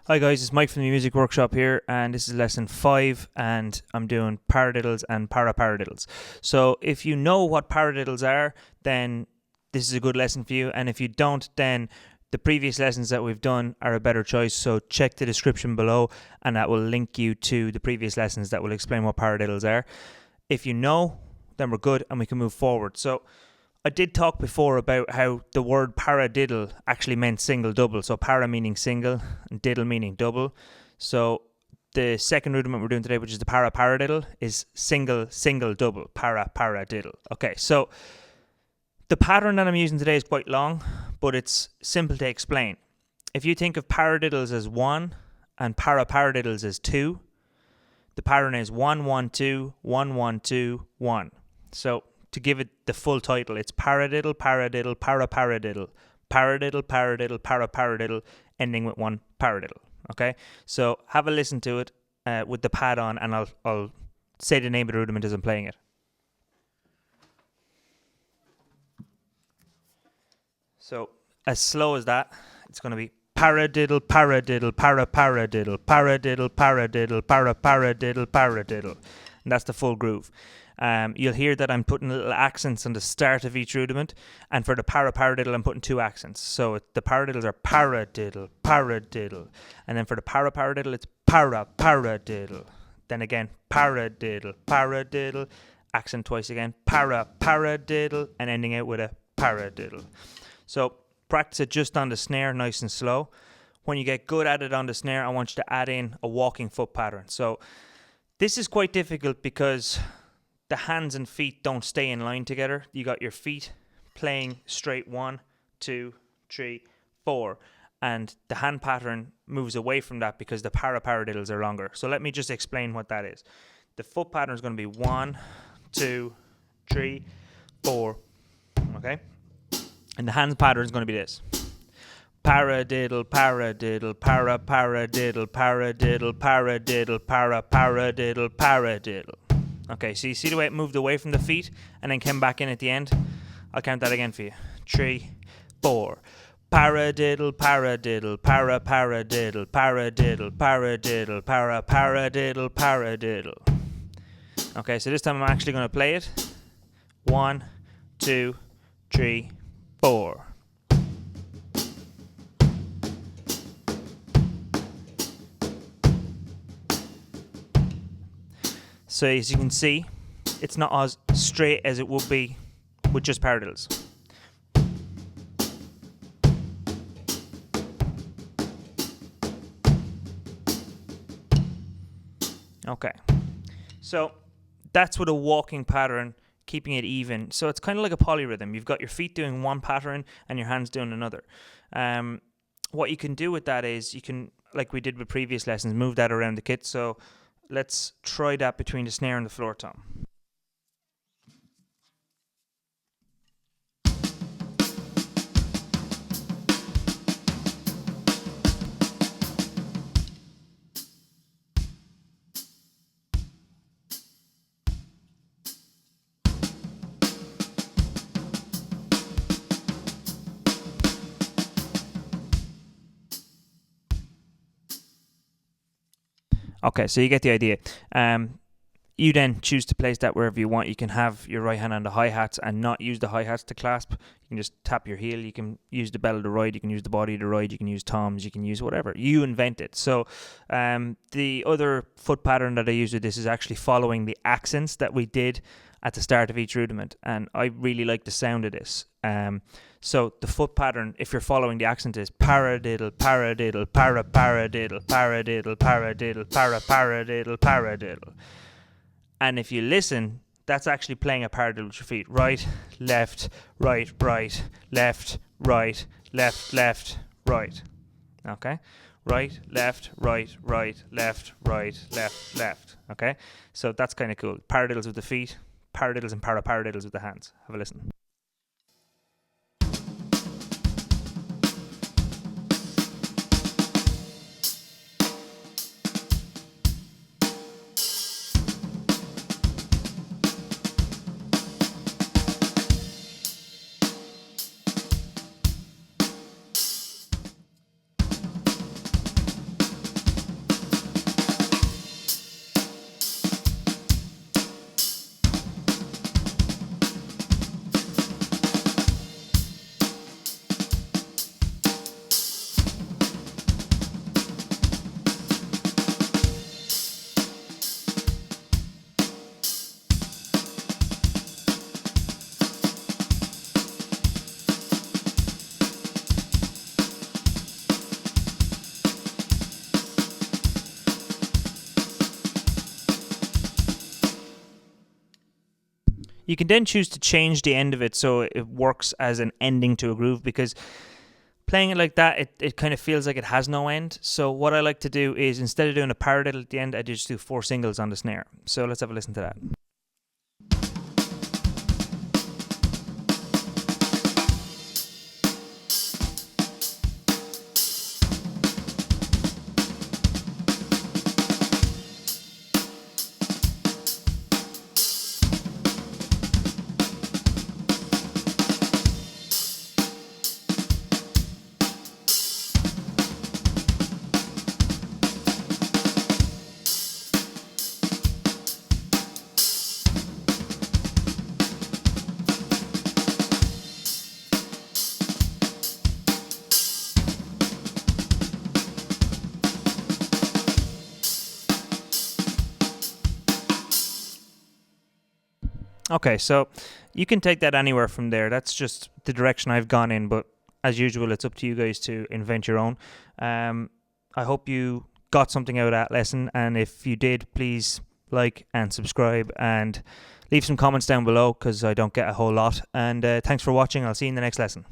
Hi guys, it's Mike from the Music Workshop here, and this is lesson 5, and I'm doing paradiddles and paraparadiddles. So if you know what paradiddles are, then this is a good lesson for you, and if you don't, then the previous lessons that we've done are a better choice. So check the description below, and that will link you to the previous lessons that will explain what paradiddles are. If you know, then we're good, and we can move forward. So I did talk before about how the word paradiddle actually meant single double. So para meaning single and diddle meaning double. So the second rudiment we're doing today, which is the paraparadiddle, is single double, paradiddle. Okay, so the pattern that I'm using today is quite long, but it's simple to explain. If you think of paradiddles as 1 and paraparadiddles as 2, the pattern is 1 1 2 1 1 2 1. So to give it the full title, it's paradiddle, paradiddle, paraparadiddle, paradiddle, paradiddle, paraparadiddle, ending with one paradiddle. Okay, so have a listen to it with the pad on, and I'll say the name of the rudiment as I'm playing it. So as slow as that, it's going to be paradiddle, paradiddle, paraparadiddle, paradiddle, paradiddle, paraparadiddle, paradiddle, and that's the full groove. You'll hear that I'm putting little accents on the start of each rudiment, and for the paraparadiddle I'm putting 2 accents. So the paradiddles are paradiddle, paradiddle, and then for the paraparadiddle it's paraparadiddle. Then again paradiddle, paradiddle, accent twice again, paraparadiddle, and ending out with a paradiddle. So practice it just on the snare, nice and slow. When you get good at it on the snare, I want you to add in a walking foot pattern. So this is quite difficult because the hands and feet don't stay in line together. You got your feet playing straight 1, 2, 3, 4, and the hand pattern moves away from that because the paraparadiddles are longer. So let me just explain what that is. The foot pattern is going to be 1, 2, 3, 4, okay? And the hand pattern is going to be this. Paradiddle, paradiddle, paraparadiddle, paradiddle, paradiddle, paraparadiddle, paradiddle. Okay, so you see the way it moved away from the feet and then came back in at the end? I'll count that again for you. 3, 4. Paradiddle, paradiddle, paraparadiddle, paradiddle, paradiddle, paraparadiddle, paradiddle. Okay, so this time I'm actually going to play it. 1, 2, 3, 4. So as you can see, it's not as straight as it would be with just paradiddles. Okay, so that's with a walking pattern, keeping it even. So it's kind of like a polyrhythm. You've got your feet doing one pattern and your hands doing another. What you can do with that is you can, like we did with previous lessons, move that around the kit. So let's try that between the snare and the floor tom. Okay, so you get the idea. You then choose to place that wherever you want. You can have your right hand on the hi-hats and not use the hi-hats to clasp. You can just tap your heel. You can use the bell of the ride. You can use the body of the ride. You can use toms. You can use whatever. You invent it. So the other foot pattern that I use with this is actually following the accents that we did at the start of each rudiment. And I really like the sound of this. So the foot pattern, if you're following the accent, is paradiddle, paradiddle, paraparadiddle, paradiddle, paradiddle, paraparadiddle, paradiddle. And if you listen, that's actually playing a paradiddle with your feet. Right, left, right, right, left, right, left, left, right. Okay? Right, left, right, right, left, right, left, left. Okay? So that's kind of cool. Paradiddles with the feet, paradiddles and paraparadiddles with the hands. Have a listen. You can then choose to change the end of it so it works as an ending to a groove, because playing it like that, it kind of feels like it has no end. So what I like to do is, instead of doing a paradiddle at the end, I just do 4 singles on the snare. So let's have a listen to that. Okay, so you can take that anywhere from there. That's just the direction I've gone in, but as usual, it's up to you guys to invent your own. I hope you got something out of that lesson, and if you did, please like and subscribe and leave some comments down below, because I don't get a whole lot. And thanks for watching. I'll see you in the next lesson.